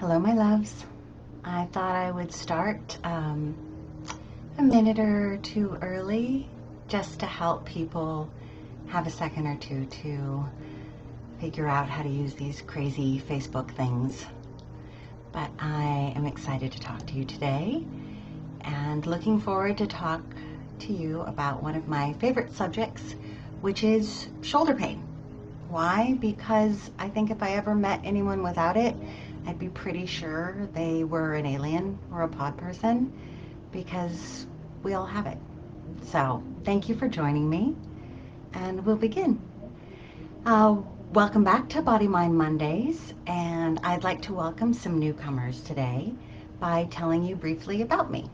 Hello, my loves. I thought I would start a minute or two early just to help people have a second or two to figure out how to use these crazy Facebook things. But I am excited to talk to you today and looking forward to talk to you about one of my favorite subjects, which is shoulder pain. Why? Because I think if I ever met anyone without it, I'd be pretty sure they were an alien or a pod person because we all have it. So thank you for joining me, and we'll begin. Uh, Welcome back to Body Mind Mondays, and I'd like to welcome some newcomers today by telling you briefly about me.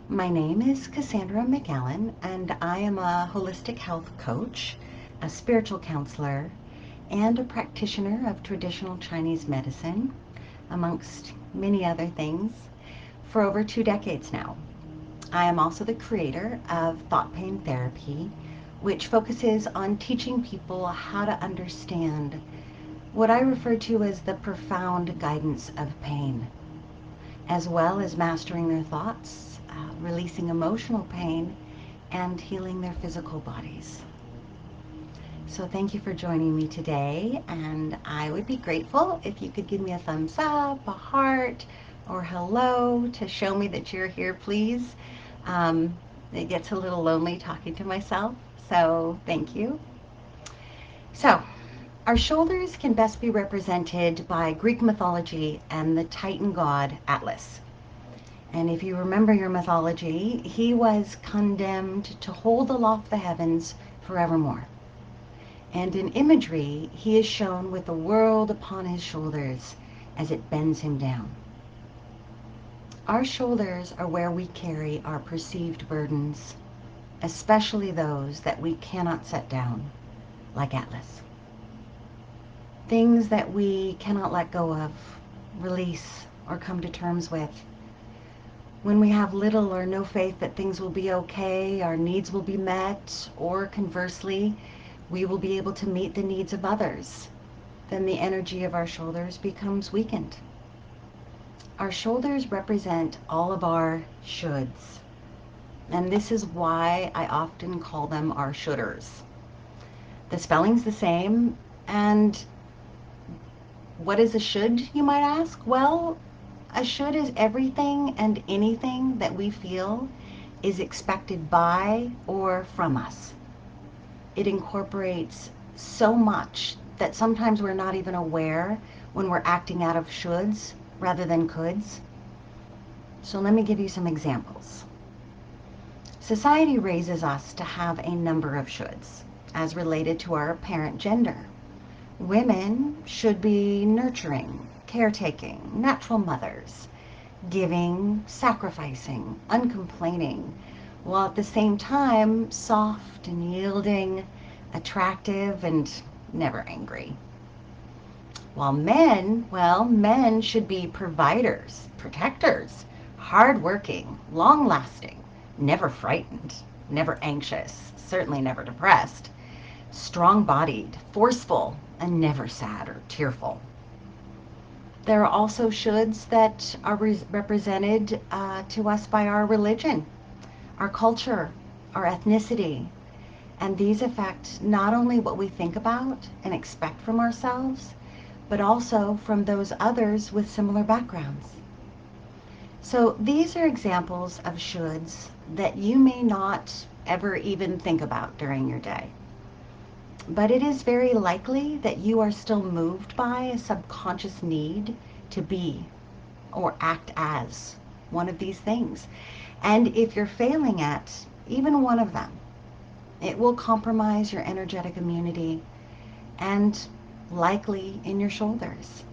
My name is Casandra MacAlan, and I am a holistic health coach, a spiritual counselor, and a practitioner of traditional Chinese medicine, amongst many other things, for over 2 decades now. I am also the creator of Thought Pain Therapy, which focuses on teaching people how to understand what I refer to as the profound guidance of pain, as well as mastering their thoughts, releasing emotional pain, and healing their physical bodies. So thank you for joining me today, and I would be grateful if you could give me a thumbs up, a heart, or hello to show me that you're here, please. It gets a little lonely talking to myself, so thank you. So, our shoulders can best be represented by Greek mythology and the Titan god Atlas. And if you remember your mythology, he was condemned to hold aloft the heavens forevermore. And in imagery, he is shown with the world upon his shoulders as it bends him down. Our shoulders are where we carry our perceived burdens, especially those that we cannot set down, like Atlas. Things that we cannot let go of, release, or come to terms with. When we have little or no faith that things will be okay, our needs will be met, or conversely, we will be able to meet the needs of others, then the energy of our shoulders becomes weakened. Our shoulders represent all of our shoulds, and this is why I often call them our shoulders. The spelling's the same, and what is a should, you might ask? Well, a should is everything and anything that we feel is expected by or from us. It incorporates so much that sometimes we're not even aware when we're acting out of shoulds rather than coulds. So let me give you some examples. Society raises us to have a number of shoulds as related to our apparent gender. Women should be nurturing, caretaking, natural mothers, giving, sacrificing, uncomplaining, while at the same time soft and yielding, attractive, and never angry. While men, well, men should be providers, protectors, hardworking, long-lasting, never frightened, never anxious, certainly never depressed, strong-bodied, forceful, and never sad or tearful. There are also shoulds that are represented to us by our religion, our culture, our ethnicity, and these affect not only what we think about and expect from ourselves, but also from those others with similar backgrounds. So these are examples of shoulds that you may not ever even think about during your day. But it is very likely that you are still moved by a subconscious need to be or act as one of these things. And if you're failing at even one of them, it will compromise your energetic immunity and likely in your shoulders.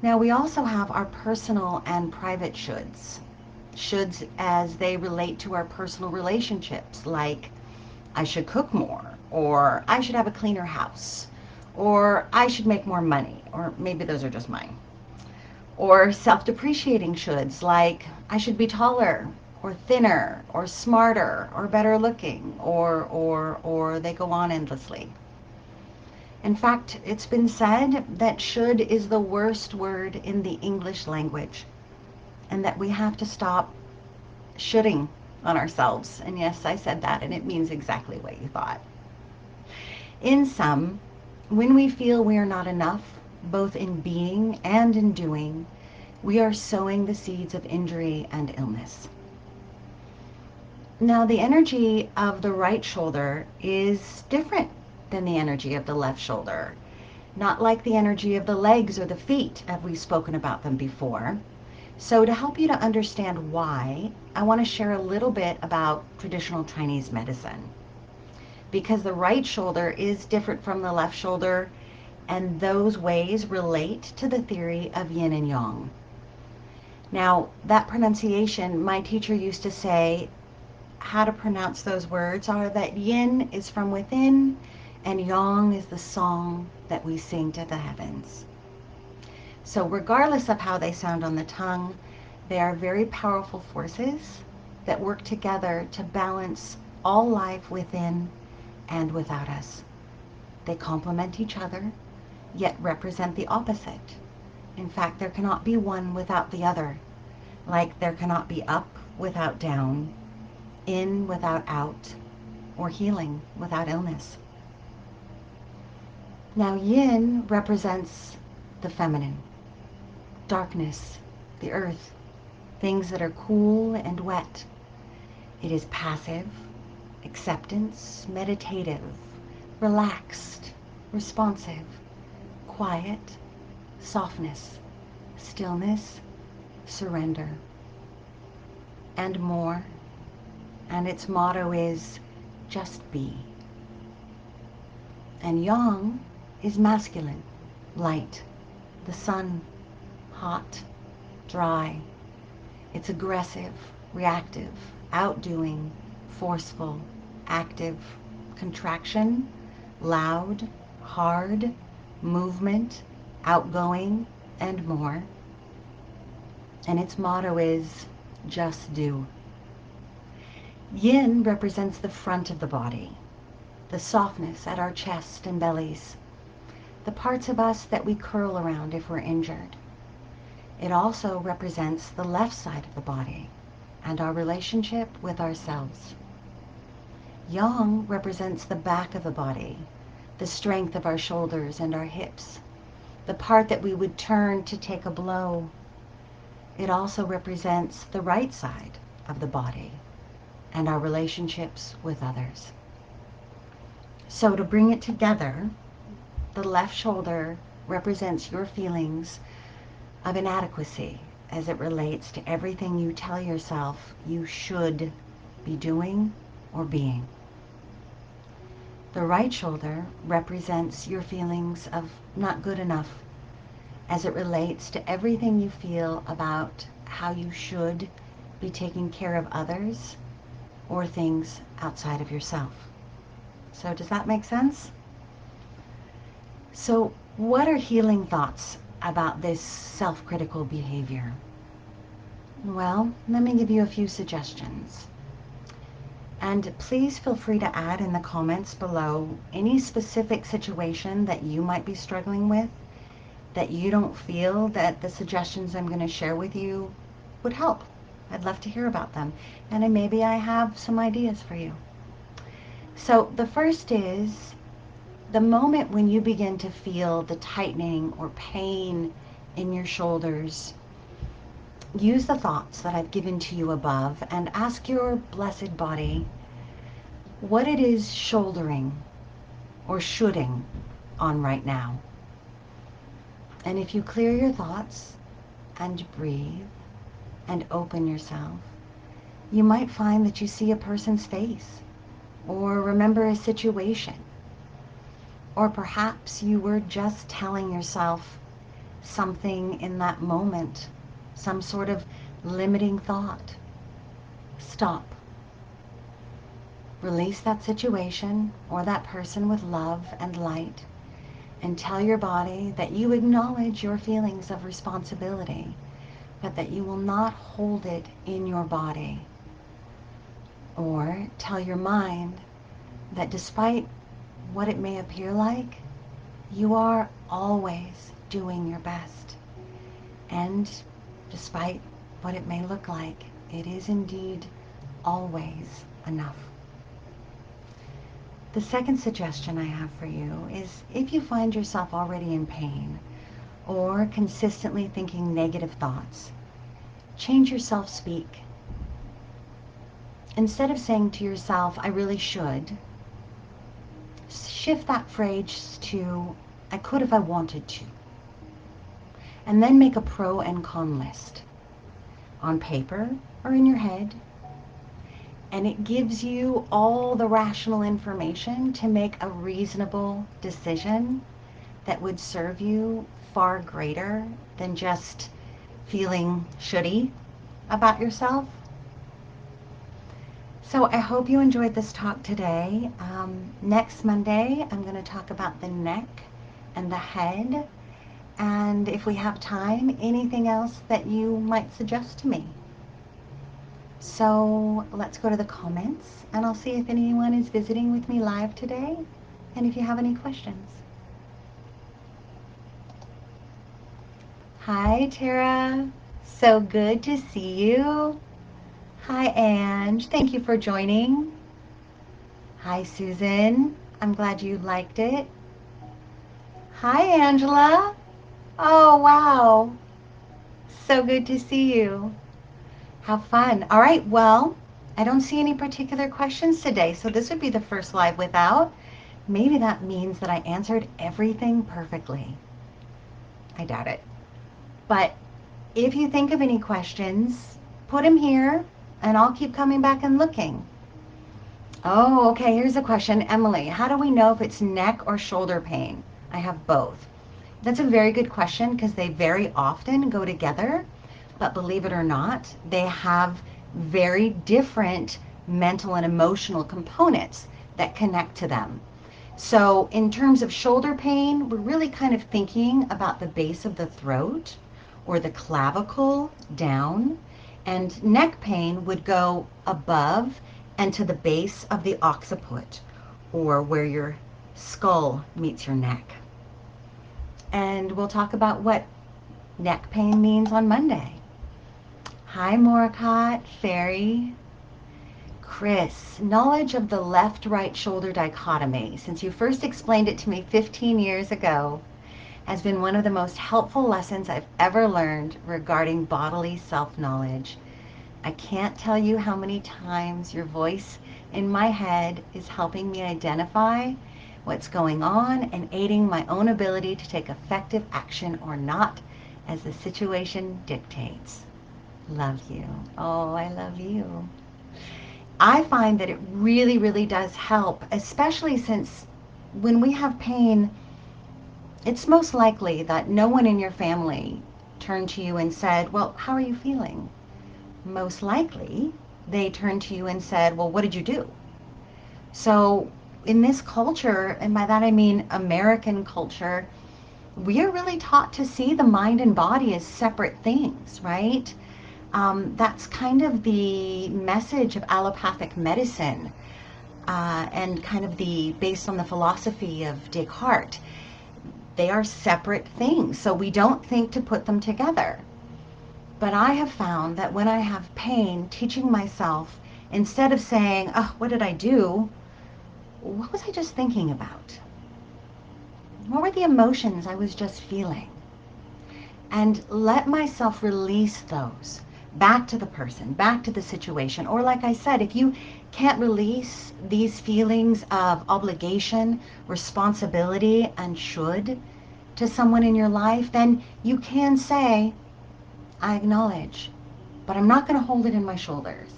Now, we also have our personal and private shoulds. Shoulds as they relate to our personal relationships, like I should cook more, or I should have a cleaner house, or I should make more money, or maybe those are just mine. Or self-depreciating shoulds, like I should be taller, or thinner, or smarter, or better looking, or they go on endlessly. In fact, it's been said that should is the worst word in the English language, and that we have to stop shoulding on ourselves. And yes, I said that, and it means exactly what you thought. In sum, when we feel we are not enough, both in being and in doing, we are sowing the seeds of injury and illness. Now, the energy of the right shoulder is different than the energy of the left shoulder. Not like the energy of the legs or the feet, as we've spoken about them before. So to help you to understand why, I want to share a little bit about traditional Chinese medicine. Because the right shoulder is different from the left shoulder, and those ways relate to the theory of yin and yang. Now, that pronunciation, my teacher used to say how to pronounce those words are that yin is from within and yang is the song that we sing to the heavens. So regardless of how they sound on the tongue, they are very powerful forces that work together to balance all life within and without us. They complement each other, yet represent the opposite. In fact, there cannot be one without the other, like there cannot be up without down, in without out, or healing without illness. Now, yin represents the feminine, darkness, the earth, things that are cool and wet. It is passive, acceptance, meditative, relaxed, responsive, quiet, softness, stillness, surrender, and more. And its motto is just be. And yang is masculine, light, the sun, hot, dry. It's aggressive, reactive, outdoing, forceful, active, contraction, loud, hard, movement, outgoing, and more. And its motto is just do. Yin represents the front of the body, the softness at our chest and bellies, the parts of us that we curl around if we're injured. It also represents the left side of the body and our relationship with ourselves. Yang represents the back of the body, the strength of our shoulders and our hips, the part that we would turn to take a blow. It also represents the right side of the body and our relationships with others. So to bring it together, the left shoulder represents your feelings of inadequacy as it relates to everything you tell yourself you should be doing or being. The right shoulder represents your feelings of not good enough as it relates to everything you feel about how you should be taking care of others or things outside of yourself. So does that make sense? So what are healing thoughts about this self-critical behavior? Well, let me give you a few suggestions. And please feel free to add in the comments below any specific situation that you might be struggling with that you don't feel that the suggestions I'm going to share with you would help. I'd love to hear about them. And maybe I have some ideas for you. So the first is the moment when you begin to feel the tightening or pain in your shoulders, use the thoughts that I've given to you above and ask your blessed body what it is shouldering or shoulding on right now. And if you clear your thoughts and breathe and open yourself, you might find that you see a person's face or remember a situation. Or perhaps you were just telling yourself something in that moment, some sort of limiting thought. Stop. Release that situation or that person with love and light, and tell your body that you acknowledge your feelings of responsibility, but that you will not hold it in your body. Or tell your mind that despite what it may appear like, You are always doing your best. And despite what it may look like, it is indeed always enough. The second suggestion I have for you is if you find yourself already in pain or consistently thinking negative thoughts, change your self-speak. Instead of saying to yourself, I really should, shift that phrase to, I could if I wanted to. And then make a pro and con list on paper or in your head. And it gives you all the rational information to make a reasonable decision that would serve you far greater than just feeling shouldy about yourself. So I hope you enjoyed this talk today. Next Monday, I'm going to talk about the neck and the head. And if we have time, anything else that you might suggest to me. So let's go to the comments and I'll see if anyone is visiting with me live today and if you have any questions. Hi, Tara. So good to see you. Hi, Ange. Thank you for joining. Hi, Susan. I'm glad you liked it. Hi, Angela. Oh, wow. So good to see you. How fun. All right, well, I don't see any particular questions today, so this would be the first live without. Maybe that means that I answered everything perfectly. I doubt it. But if you think of any questions, put them here, and I'll keep coming back and looking. Oh, okay, here's a question. Emily, how do we know if it's neck or shoulder pain? I have both. That's a very good question because they very often go together. But believe it or not, they have very different mental and emotional components that connect to them. So in terms of shoulder pain, we're really kind of thinking about the base of the throat or the clavicle down, and neck pain would go above and to the base of the occiput, or where your skull meets your neck. And we'll talk about what neck pain means on Monday. Hi, Moricott, Fairy, Chris. Knowledge of the left-right shoulder dichotomy, since you first explained it to me 15 years ago, has been one of the most helpful lessons I've ever learned regarding bodily self-knowledge. I can't tell you how many times your voice in my head is helping me identify what's going on and aiding my own ability to take effective action or not as the situation dictates. Love you. Oh, I love you. I find that it really, really does help, especially since when we have pain, it's most likely that no one in your family turned to you and said, well, how are you feeling? Most likely they turned to you and said, well, what did you do? So in this culture, and by that I mean American culture, we are really taught to see the mind and body as separate things, right? That's kind of the message of allopathic medicine, and kind of based on the philosophy of Descartes. They are separate things, so we don't think to put them together. But I have found that when I have pain, teaching myself, instead of saying, oh, what did I do? What was I just thinking about? What were the emotions I was just feeling? And let myself release those back to the person, back to the situation. Or like I said, if you can't release these feelings of obligation, responsibility, and should to someone in your life, then you can say, I acknowledge, but I'm not going to hold it in my shoulders.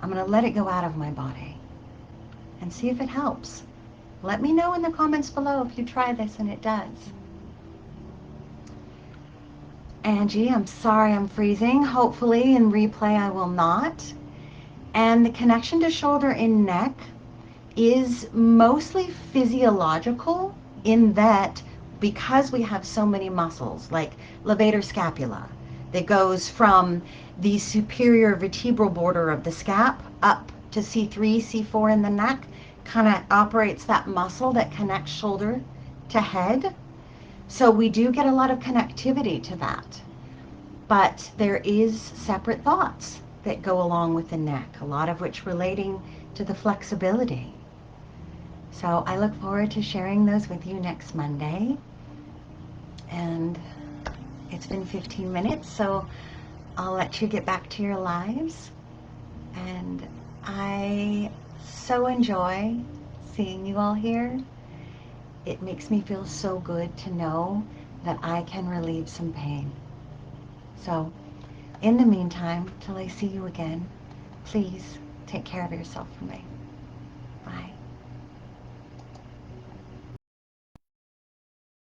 I'm going to let it go out of my body and see if it helps. Let me know in the comments below if you try this and it does. Angie, I'm sorry I'm freezing. Hopefully in replay I will not. And the connection to shoulder and neck is mostly physiological in that because we have so many muscles, like levator scapula, that goes from the superior vertebral border of the scap up to C3, C4 in the neck, kind of operates that muscle that connects shoulder to head. So we do get a lot of connectivity to that. But there is separate thoughts that go along with the neck, a lot of which relating to the flexibility. So I look forward to sharing those with you next Monday. And it's been 15 minutes, so I'll let you get back to your lives. And I so enjoy seeing you all here. It makes me feel so good to know that I can relieve some pain. So, in the meantime, till I see you again, please take care of yourself for me.